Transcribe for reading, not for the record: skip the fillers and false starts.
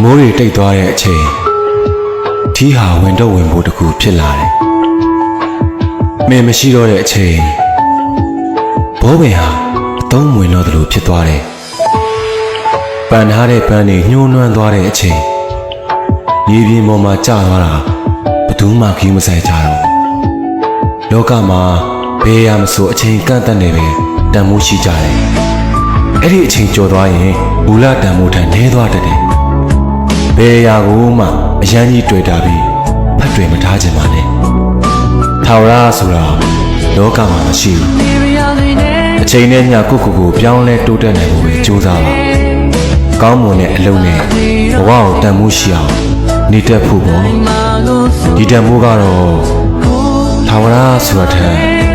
မိုးတွေတိတ်သွားတဲ့အချိန်ထီးဟာဝင်တော့ဝင်ဖို့တကူဖြစ်လာတယ်မင်းမရှိတော့တဲ့အချိန်ဘောပင်ဟာအသုံးဝင်တော့တယ်လို့ဖြစ်သွားတယ်ပန်ထားတဲ့ပန်းတွေညှိုးနွမ်းသွားတဲ့အချိန်မြေပြင်ပေါ်မှာကျသွားတာဘယ်သူမှခီးမဆိုင်ကြတော့လောကမှာဘယ်ရမဆိုအချိန်ကန့်သက်နေပဲတန်မိုးရှိကြတယ်အဲ့ဒီအချိန်ကျော်သွားရင်မူလတန်မိုးထန်နေသွားတတ်တယ်ဘယ်ရာကိုမှအရန်ကြီးတွေ့တာပြီးဖတ်တွေ့မထားခြင်းပါနဲ့ထာဝရဆိုတာလောကမှာမရှိဘူးအချိန်နဲ့မျှကိုပြောင်းလဲတိုးတက်နိုင်ဖို့ပဲကြိုးစားပါကောင်းမွန်တဲ့အလုပ်နဲ့ဘဝကိုတန်မိုးရှိအောင်နေတတ်ဖို့ပေါ့ဒီတန်မိုးကတော့ထာဝရဆိုတာထက်